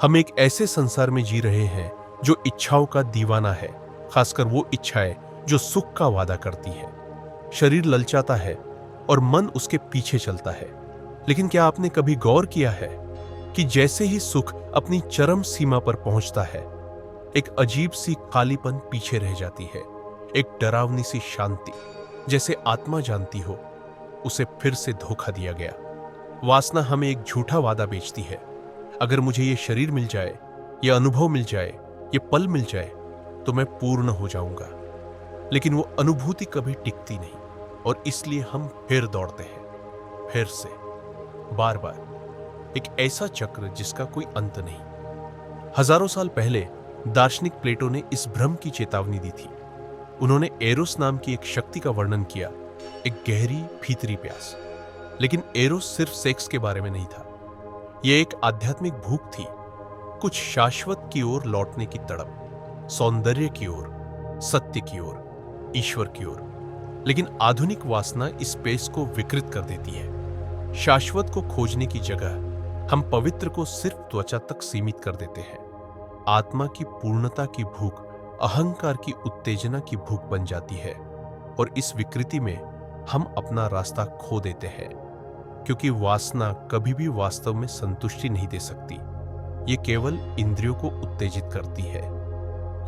हम एक ऐसे संसार में जी रहे हैं जो इच्छाओं का दीवाना है, खासकर वो इच्छाएं जो सुख का वादा करती है। शरीर ललचाता है और मन उसके पीछे चलता है। लेकिन क्या आपने कभी गौर किया है कि जैसे ही सुख अपनी चरम सीमा पर पहुंचता है, एक अजीब सी खालीपन पीछे रह जाती है, एक डरावनी सी शांति, जैसे आत्मा जानती हो उसे फिर से धोखा दिया गया। वासना हमें एक झूठा वादा बेचती है। अगर मुझे ये शरीर मिल जाए, ये अनुभव मिल जाए, ये पल मिल जाए, तो मैं पूर्ण हो जाऊंगा। लेकिन वो अनुभूति कभी टिकती नहीं और इसलिए हम फिर दौड़ते हैं, फिर से, बार बार, एक ऐसा चक्र जिसका कोई अंत नहीं। हजारों साल पहले दार्शनिक प्लेटो ने इस भ्रम की चेतावनी दी थी। उन्होंने एरोस नाम की एक शक्ति का वर्णन किया, एक गहरी भीतरी प्यास। लेकिन एरोस सिर्फ सेक्स के बारे में नहीं था, यह एक आध्यात्मिक भूख थी, कुछ शाश्वत की ओर लौटने की तड़प, सौंदर्य की ओर, सत्य की ओर, ईश्वर की ओर। लेकिन आधुनिक वासना इस स्पेस को विकृत कर देती है। शाश्वत को खोजने की जगह हम पवित्र को सिर्फ त्वचा तक सीमित कर देते हैं। आत्मा की पूर्णता की भूख अहंकार की उत्तेजना की भूख बन जाती है और इस विकृति में हम अपना रास्ता खो देते हैं, क्योंकि वासना कभी भी वास्तव में संतुष्टि नहीं दे सकती। ये केवल इंद्रियों को उत्तेजित करती है,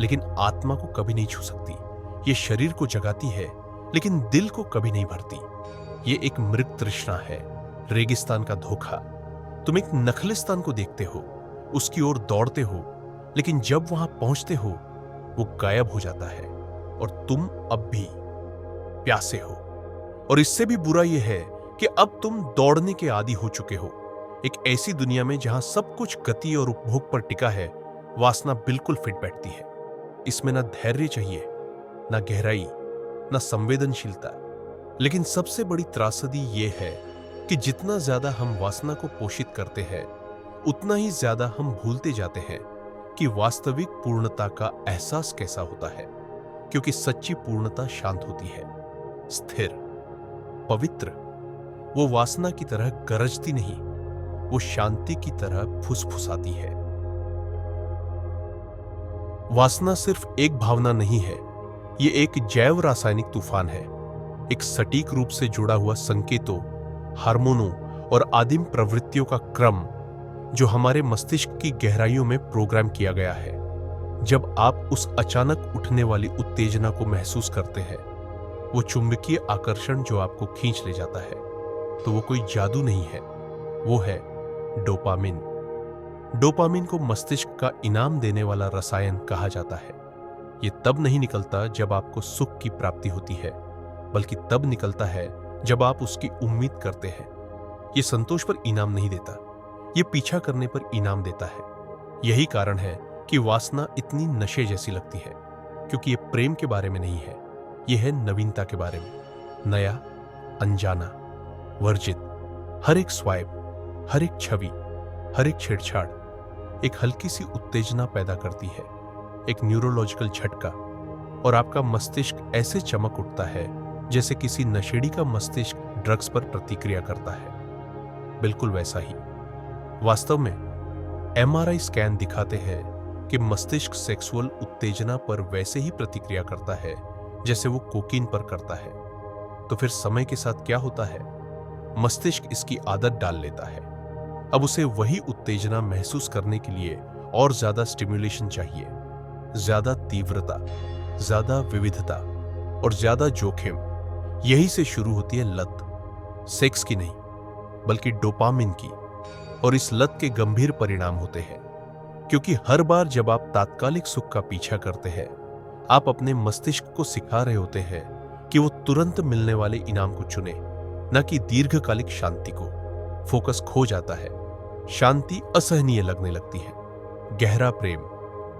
लेकिन आत्मा को कभी नहीं छू सकती। ये शरीर को जगाती है, लेकिन दिल को कभी नहीं भरती। ये एक मृग तृष्णा है, रेगिस्तान का धोखा। तुम एक नखलिस्तान को देखते हो, उसकी ओर दौड़ते हो, लेकिन जब वहां पहुंचते हो वो गायब हो जाता है और तुम अब भी प्यासे हो। और इससे भी बुरा यह है कि अब तुम दौड़ने के आदी हो चुके हो। एक ऐसी दुनिया में जहां सब कुछ गति और उपभोग पर टिका है, वासना बिल्कुल फिट बैठती है। इसमें ना धैर्य चाहिए, ना गहराई, ना संवेदनशीलता। लेकिन सबसे बड़ी त्रासदी यह है कि जितना ज्यादा हम वासना को पोषित करते हैं, उतना ही ज्यादा हम भूलते जाते हैं कि वास्तविक पूर्णता का एहसास कैसा होता है। क्योंकि सच्ची पूर्णता शांत होती है, स्थिर, पवित्र। वो वासना की तरह गरजती नहीं, वो शांति की तरह फुसफुसाती है। वासना सिर्फ एक भावना नहीं है, ये एक जैव रासायनिक तूफान है, एक सटीक रूप से जुड़ा हुआ संकेतों, हार्मोनों और आदिम प्रवृत्तियों का क्रम जो हमारे मस्तिष्क की गहराइयों में प्रोग्राम किया गया है। जब आप उस अचानक उठने वाली उत्तेजना को महसूस करते हैं, वो चुंबकीय आकर्षण जो आपको खींच ले जाता है, तो वो कोई जादू नहीं है, वो है डोपामिन। डोपामिन को मस्तिष्क का इनाम देने वाला रसायन कहा जाता है। ये तब नहीं निकलता जब आपको सुख की प्राप्ति होती है, बल्कि तब निकलता है जब आप उसकी उम्मीद करते हैं। ये संतोष पर इनाम नहीं देता, ये पीछा करने पर इनाम देता है। यही कारण है कि वासना इतनी नशे जैसी लगती है, क्योंकि ये प्रेम के बारे में नहीं है, ये है नवीनता के बारे में। नया, अनजाना, वर्जित। हर एक स्वाइप, हर एक छवि, हर एक छेड़छाड़ एक हल्की सी उत्तेजना पैदा करती है, एक न्यूरोलॉजिकल झटका, और आपका मस्तिष्क ऐसे चमक उठता है जैसे किसी नशेड़ी का मस्तिष्क ड्रग्स पर प्रतिक्रिया करता है। बिल्कुल वैसा ही। वास्तव में एमआरआई स्कैन दिखाते हैं कि मस्तिष्क सेक्सुअल उत्तेजना पर वैसे ही प्रतिक्रिया करता है जैसे वो कोकीन पर करता है। तो फिर समय के साथ क्या होता है? मस्तिष्क इसकी आदत डाल लेता है। अब उसे वही उत्तेजना महसूस करने के लिए और ज्यादा स्टिम्युलेशन चाहिए, ज्यादा तीव्रता, ज्यादा विविधता और ज्यादा जोखिम। यही से शुरू होती है लत, सेक्स की नहीं बल्कि डोपामिन की। और इस लत के गंभीर परिणाम होते हैं, क्योंकि हर बार जब आप तात्कालिक सुख का पीछा करते हैं, आप अपने मस्तिष्क को सिखा रहे होते हैं कि वो तुरंत मिलने वाले इनाम को चुने, न कि दीर्घकालिक शांति को। फोकस खो जाता है, शांति असहनीय लगने लगती है, गहरा प्रेम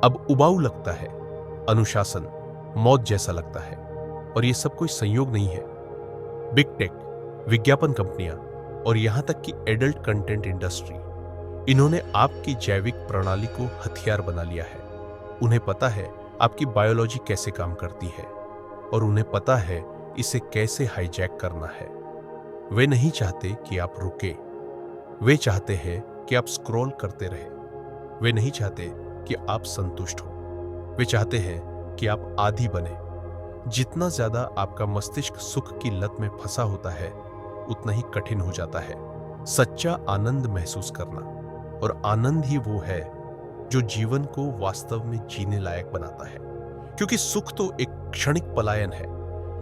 अब उबाऊ लगता है, अनुशासन मौत जैसा लगता है। और ये सब कोई संयोग नहीं है। बिग टेक, विज्ञापन कंपनियां और यहां तक कि एडल्ट कंटेंट इंडस्ट्री, इन्होंने आपकी जैविक प्रणाली को हथियार बना लिया है। उन्हें पता है आपकी बायोलॉजी कैसे काम करती है और उन्हें पता है इसे कैसे हाईजैक करना है। वे नहीं चाहते कि आप रुके, वे चाहते हैं कि आप स्क्रॉल करते रहें। वे नहीं चाहते कि आप संतुष्ट हो, वे चाहते हैं कि आप आदी बने। जितना ज्यादा आपका मस्तिष्क सुख की लत में फंसा होता है, उतना ही कठिन हो जाता है सच्चा आनंद महसूस करना। और आनंद ही वो है जो जीवन को वास्तव में जीने लायक बनाता है। क्योंकि सुख तो एक क्षणिक पलायन है,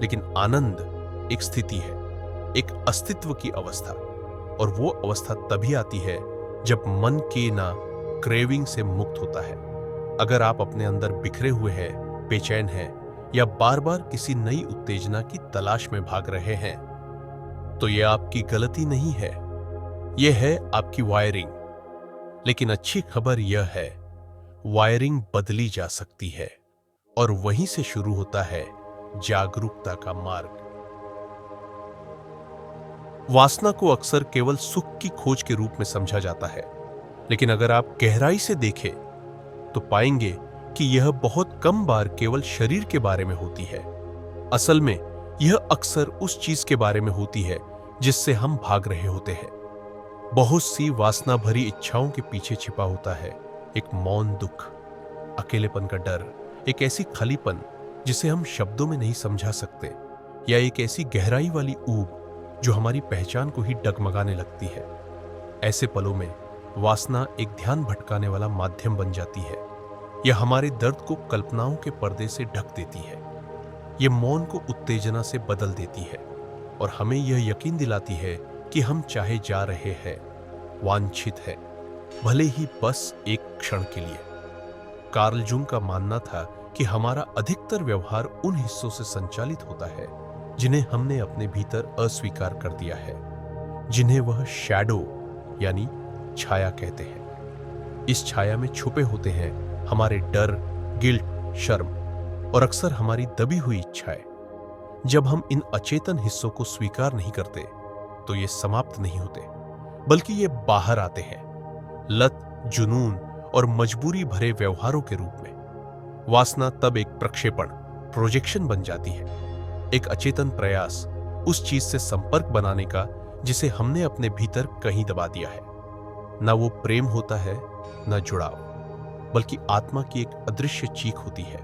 लेकिन आनंद एक स्थिति है, एक अस्तित्व की अवस्था। और वो अवस्था तभी आती है जब मन के ना क्रेविंग से मुक्त होता है। अगर आप अपने अंदर बिखरे हुए हैं, बेचैन हैं, या बार बार किसी नई उत्तेजना की तलाश में भाग रहे हैं, तो यह आपकी गलती नहीं है, यह है आपकी वायरिंग। लेकिन अच्छी खबर यह है, वायरिंग बदली जा सकती है, और वहीं से शुरू होता है जागरूकता का मार्ग। वासना को अक्सर केवल सुख की खोज के रूप में समझा जाता है, लेकिन अगर आप गहराई से देखें तो पाएंगे कि यह बहुत कम बार केवल शरीर के बारे में होती है। असल में यह अक्सर उस चीज के बारे में होती है जिससे हम भाग रहे होते हैं। बहुत सी वासना भरी इच्छाओं के पीछे छिपा होता है एक मौन दुख, अकेलेपन का डर, एक ऐसी खालीपन जिसे हम शब्दों में नहीं समझा सकते, या एक ऐसी गहराई वाली ऊब जो हमारी पहचान को ही डगमगाने लगती है। ऐसे पलों में वासना एक ध्यान भटकाने वाला माध्यम बन जाती है, यह हमारे दर्द को कल्पनाओं के पर्दे से ढक देती है, यह मौन को उत्तेजना से बदल देती है, और हमें यह यकीन दिलाती है कि हम चाहे जा रहे हैं, वांछित है, भले ही बस एक क्षण के लिए। कार्ल जुंग का मानना था कि हमारा अधिकतर व्यवहार उन हिस्सों से संचालित होता है जिन्हें हमने अपने भीतर अस्वीकार कर दिया है, जिन्हें वह शैडो यानी छाया कहते हैं। इस छाया में छुपे होते हैं हमारे डर, गिल्ट, शर्म और अक्सर हमारी दबी हुई इच्छाएं। जब हम इन अचेतन हिस्सों को स्वीकार नहीं करते तो ये समाप्त नहीं होते, बल्कि ये बाहर आते हैं लत, जुनून और मजबूरी भरे व्यवहारों के रूप में। वासना तब एक प्रक्षेपण, प्रोजेक्शन बन जाती है, एक अचेतन प्रयास उस चीज से संपर्क बनाने का जिसे हमने अपने भीतर कहीं दबा दिया है। ना वो प्रेम होता है, ना जुड़ाव, बल्कि आत्मा की एक अदृश्य चीख होती है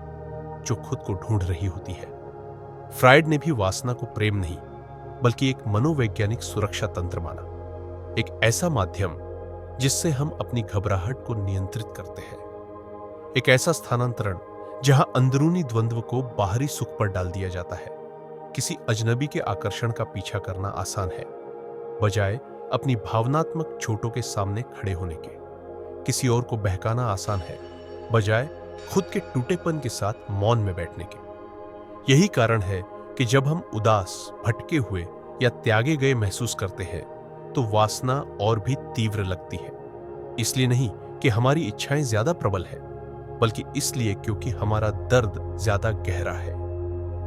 जो खुद को ढूंढ रही होती है। फ्रायड ने भी वासना को प्रेम नहीं, बल्कि एक मनोवैज्ञानिक सुरक्षा तंत्र माना, एक ऐसा माध्यम जिससे हम अपनी घबराहट को नियंत्रित करते हैं, एक ऐसा स्थानांतरण जहां अंदरूनी द्वंद्व को बाहरी सुख पर डाल दिया जाता है। किसी अजनबी के आकर्षण का पीछा करना आसान है, बजाय अपनी भावनात्मक चोटों के सामने खड़े होने के। किसी और को बहकाना आसान है, बजाय खुद के टूटेपन के साथ मौन में बैठने के। यही कारण है कि जब हम उदास, भटके हुए या त्यागे गए महसूस करते हैं तो वासना और भी तीव्र लगती है। इसलिए नहीं कि हमारी इच्छाएं ज्यादा प्रबल है, बल्कि इसलिए क्योंकि हमारा दर्द ज्यादा गहरा है।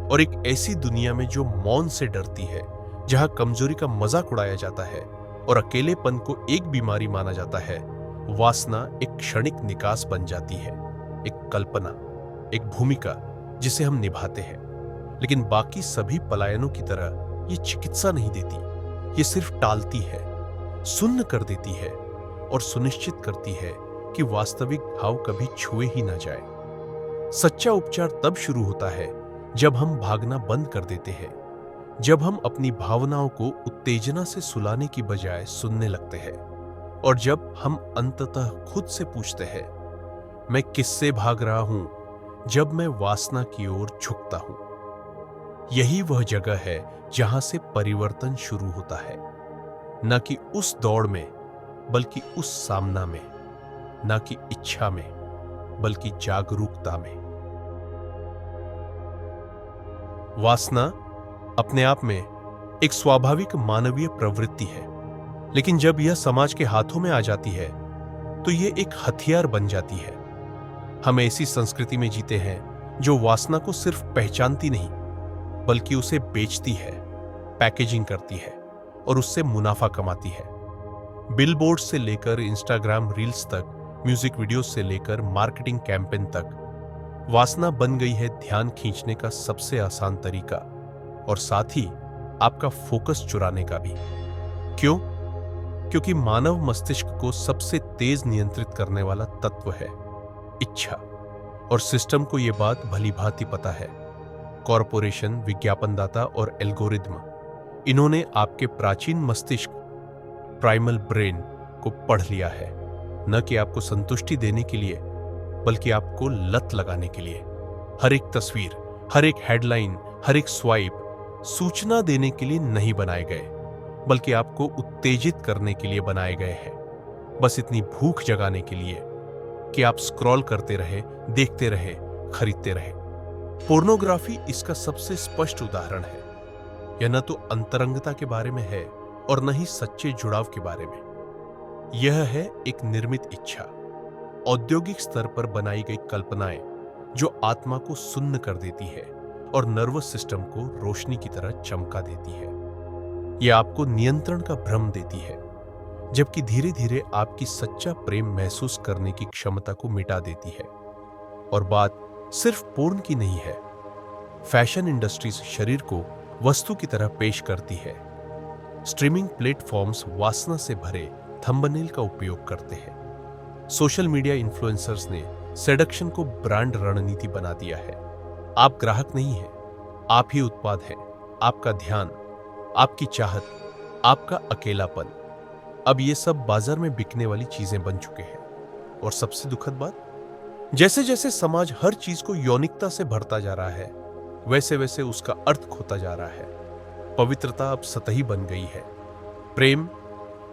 और एक ऐसी दुनिया में जो मौन से डरती है, जहां कमजोरी का मजाक उड़ाया जाता है और अकेलेपन को एक बीमारी माना जाता है, वासना एक क्षणिक निकास बन जाती है, एक कल्पना, एक भूमिका जिसे हम निभाते हैं। लेकिन बाकी सभी पलायनों की तरह ये चिकित्सा नहीं देती, ये सिर्फ टालती है, सुन्न कर देती है और सुनिश्चित करती है कि वास्तविक घाव कभी छुए ही ना जाए। सच्चा उपचार तब शुरू होता है जब हम भागना बंद कर देते हैं, जब हम अपनी भावनाओं को उत्तेजना से सुलाने की बजाय सुनने लगते हैं, और जब हम अंततः खुद से पूछते हैं, मैं किससे भाग रहा हूं जब मैं वासना की ओर झुकता हूं। यही वह जगह है जहां से परिवर्तन शुरू होता है, न कि उस दौड़ में, बल्कि उस सामना में, न कि इच्छा में, बल्कि जागरूकता में। वासना अपने आप में एक स्वाभाविक मानवीय प्रवृत्ति है, लेकिन जब यह समाज के हाथों में आ जाती है तो यह एक हथियार बन जाती है। हम ऐसी संस्कृति में जीते हैं जो वासना को सिर्फ पहचानती नहीं, बल्कि उसे बेचती है, पैकेजिंग करती है और उससे मुनाफा कमाती है। बिलबोर्ड से लेकर इंस्टाग्राम रील्स तक, म्यूजिक वीडियोस से लेकर मार्केटिंग कैंपेन तक, वासना बन गई है ध्यान खींचने का सबसे आसान तरीका, और साथ ही आपका फोकस चुराने का भी। क्यों? क्योंकि मानव मस्तिष्क को सबसे तेज नियंत्रित करने वाला तत्व है इच्छा, और सिस्टम को यह बात भली भांति पता है। कॉरपोरेशन, विज्ञापनदाता और एल्गोरिदम, इन्होंने आपके प्राचीन मस्तिष्क, प्राइमल ब्रेन, को पढ़ लिया है, न कि आपको संतुष्टि देने के लिए, बल्कि आपको लत लगाने के लिए। हर एक तस्वीर, हर एक हेडलाइन, हर एक स्वाइप सूचना देने के लिए नहीं बनाए गए, बल्कि आपको उत्तेजित करने के लिए बनाए गए हैं। बस इतनी भूख जगाने के लिए कि आप स्क्रॉल करते रहे, देखते रहे, खरीदते रहे। पोर्नोग्राफी इसका सबसे स्पष्ट उदाहरण है। यह न तो अंतरंगता के बारे में है और न ही सच्चे जुड़ाव के बारे में। यह है एक निर्मित इच्छा, औद्योगिक स्तर पर बनाई गई कल्पनाएं जो आत्मा को सुन्न कर देती है और नर्वस सिस्टम को रोशनी की तरह चमका देती है। यह आपको नियंत्रण का भ्रम देती है, जबकि धीरे धीरे आपकी सच्चा प्रेम महसूस करने की क्षमता को मिटा देती है। और बात सिर्फ पोर्न की नहीं है। फैशन इंडस्ट्रीज शरीर को वस्तु की तरह पेश करती है। स्ट्रीमिंग प्लेटफॉर्म्स वासना से भरे थंबनेल का उपयोग करते हैं। सोशल मीडिया इन्फ्लुएंसर्स ने सेडक्शन को ब्रांड रणनीति बना दिया है। आप ग्राहक नहीं हैं, आप ही उत्पाद हैं। आपका ध्यान, आपकी चाहत, आपका अकेलापन, अब ये सब बाजार में बिकने वाली चीजें बन चुके हैं। और सबसे दुखद बात, जैसे जैसे समाज हर चीज को यौनिकता से भरता जा रहा है, वैसे वैसे उसका अर्थ खोता जा रहा है। पवित्रता अब सतही बन गई है। प्रेम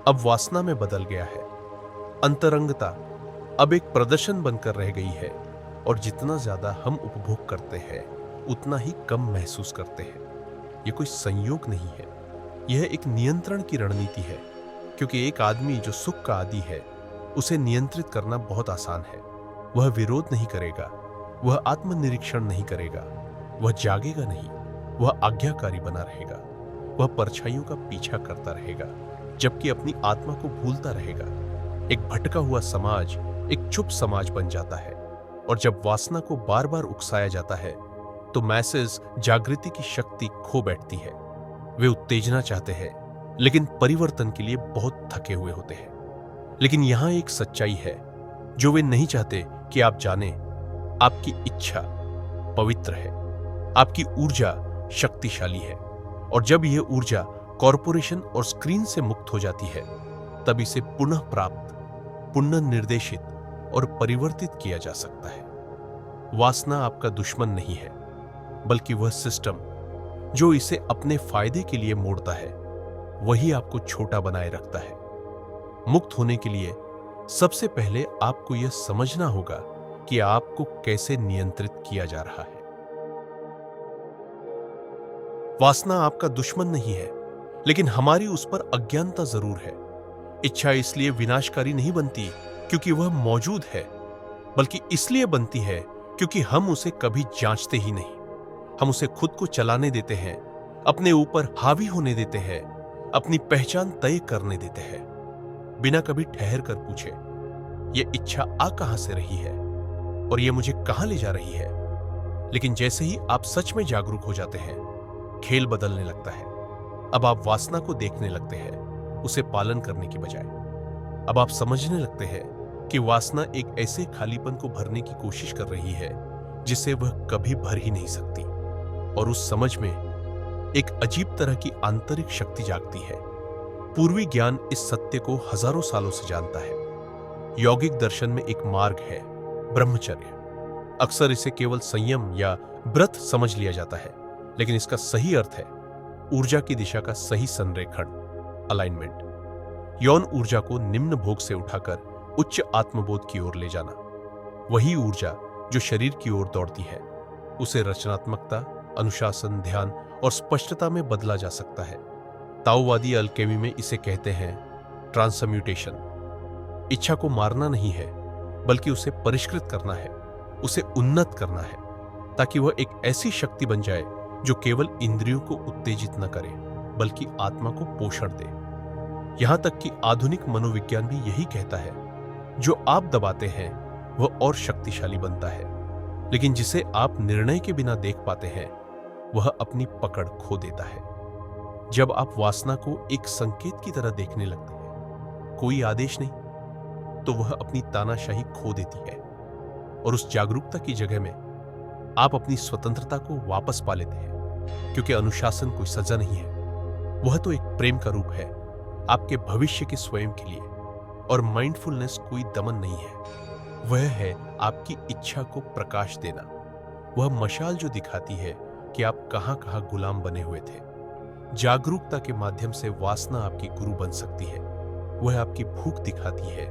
अब वासना में बदल गया है। अंतरंगता अब एक प्रदर्शन बनकर रह गई है। और जितना ज्यादा हम उपभोग करते हैं, उतना ही कम महसूस करते हैं। यह कोई संयोग नहीं है, यह एक नियंत्रण की रणनीति है। क्योंकि एक आदमी जो सुख का आदी है, उसे नियंत्रित करना बहुत आसान है। वह विरोध नहीं करेगा, वह आत्मनिरीक्षण नहीं करेगा, वह जागेगा नहीं, वह आज्ञाकारी बना रहेगा, वह परछाइयों का पीछा करता रहेगा, जबकि अपनी आत्मा को भूलता रहेगा। एक भटका हुआ समाज एक चुप समाज बन जाता है। और जब वासना को बार बार उकसाया जाता है, तो मैसेज जागृति की शक्ति खो बैठती है। वे उत्तेजना चाहते हैं, लेकिन परिवर्तन के लिए बहुत थके हुए होते हैं। लेकिन यहां एक सच्चाई है जो वे नहीं चाहते कि आप जाने। आपकी इच्छा पवित्र है, आपकी ऊर्जा शक्तिशाली है। और जब यह ऊर्जा कॉरपोरेशन और स्क्रीन से मुक्त हो जाती है, तब इसे पुनः प्राप्त, पुनः निर्देशित और परिवर्तित किया जा सकता है। वासना आपका दुश्मन नहीं है, बल्कि वह सिस्टम जो इसे अपने फायदे के लिए मोड़ता है, वही आपको छोटा बनाए रखता है। मुक्त होने के लिए सबसे पहले आपको यह समझना होगा कि आपको कैसे नियंत्रित किया जा रहा है। वासना आपका दुश्मन नहीं है, लेकिन हमारी उस पर अज्ञानता जरूर है। इच्छा इसलिए विनाशकारी नहीं बनती क्योंकि वह मौजूद है, बल्कि इसलिए बनती है क्योंकि हम उसे कभी जांचते ही नहीं। हम उसे खुद को चलाने देते हैं, अपने ऊपर हावी होने देते हैं, अपनी पहचान तय करने देते हैं, बिना कभी ठहर कर पूछे यह इच्छा आ कहां से रही है और यह मुझे कहां ले जा रही है। लेकिन जैसे ही आप सच में जागरूक हो जाते हैं, खेल बदलने लगता है। अब आप वासना को देखने लगते हैं, उसे पालन करने की बजाय। अब आप समझने लगते हैं कि वासना एक ऐसे खालीपन को भरने की कोशिश कर रही है जिसे वह कभी भर ही नहीं सकती। और उस समझ में एक अजीब तरह की आंतरिक शक्ति जागती है। पूर्वी ज्ञान इस सत्य को हजारों सालों से जानता है। यौगिक दर्शन में एक मार्ग है, ब्रह्मचर्य। अक्सर इसे केवल संयम या व्रत समझ लिया जाता है, लेकिन इसका सही अर्थ है ऊर्जा की दिशा का सही संरेखण, अलाइनमेंट। यौन ऊर्जा को निम्न भोग से उठाकर उच्च आत्मबोध की ओर ले जाना। वही ऊर्जा जो शरीर की ओर दौड़ती है, उसे रचनात्मकता, अनुशासन, ध्यान और स्पष्टता में बदला जा सकता है। ताओवादी अल्केमी में इसे कहते हैं ट्रांसम्यूटेशन। इच्छा को मारना नहीं है, बल्कि उसे परिष्कृत करना है, उसे उन्नत करना है, ताकि वह एक ऐसी शक्ति बन जाए जो केवल इंद्रियों को उत्तेजित न करे, बल्कि आत्मा को पोषण दे। यहां तक कि आधुनिक मनोविज्ञान भी यही कहता है, जो आप दबाते हैं वह और शक्तिशाली बनता है, लेकिन जिसे आप निर्णय के बिना देख पाते हैं, वह अपनी पकड़ खो देता है। जब आप वासना को एक संकेत की तरह देखने लगते हैं, कोई आदेश नहीं, तो वह अपनी तानाशाही खो देती है और उस जागरूकता की जगह में आप अपनी स्वतंत्रता को वापस पा लेते हैं, क्योंकि अनुशासन कोई सजा नहीं है, वह तो एक प्रेम का रूप है आपके भविष्य के स्वयं के लिए। और माइंडफुलनेस कोई दमन नहीं है, वह है आपकी इच्छा को प्रकाश देना, वह मशाल जो दिखाती है कि आप कहां कहां गुलाम बने हुए थे। जागरूकता के माध्यम से वासना आपकी गुरु बन सकती है, वह आपकी भूख दिखाती है,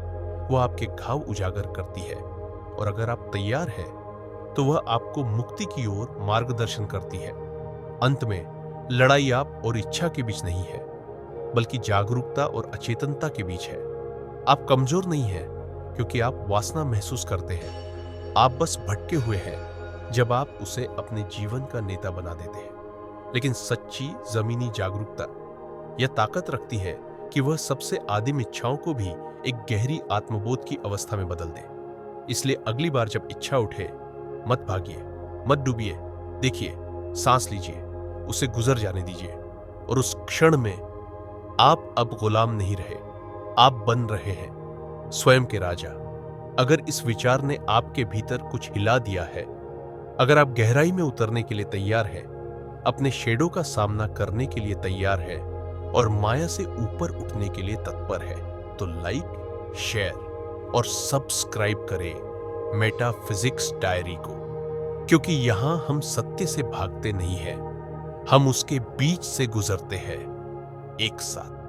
वह आपके घाव उजागर करती है, और अगर आप तैयार हैं तो वह आपको मुक्ति की ओर मार्गदर्शन करती है। अंत में लड़ाई आप और इच्छा के बीच नहीं है, बल्कि जागरूकता और अचेतनता के बीच है। आप कमजोर नहीं हैं क्योंकि आप वासना महसूस करते हैं, आप बस भटके हुए हैं जब आप उसे अपने जीवन का नेता बना देते हैं। लेकिन सच्ची जमीनी जागरूकता यह ताकत रखती है कि वह सबसे आदिम इच्छाओं को भी एक गहरी आत्मबोध की अवस्था में बदल दे। इसलिए अगली बार जब इच्छा उठे, मत भागिए, मत डूबिए, देखिए, सांस लीजिए, उसे गुजर जाने दीजिए, और उस क्षण में आप अब गुलाम नहीं रहे, आप बन रहे हैं स्वयं के राजा। अगर इस विचार ने आपके भीतर कुछ हिला दिया है, अगर आप गहराई में उतरने के लिए तैयार हैं, अपने शेडो का सामना करने के लिए तैयार है और माया से ऊपर उठने के लिए तत्पर है, तो लाइक, शेयर और सब्सक्राइब करें मेटाफिजिक्स डायरी को, क्योंकि यहां हम सत्य से भागते नहीं हैं, हम उसके बीच से गुजरते हैं एक साथ।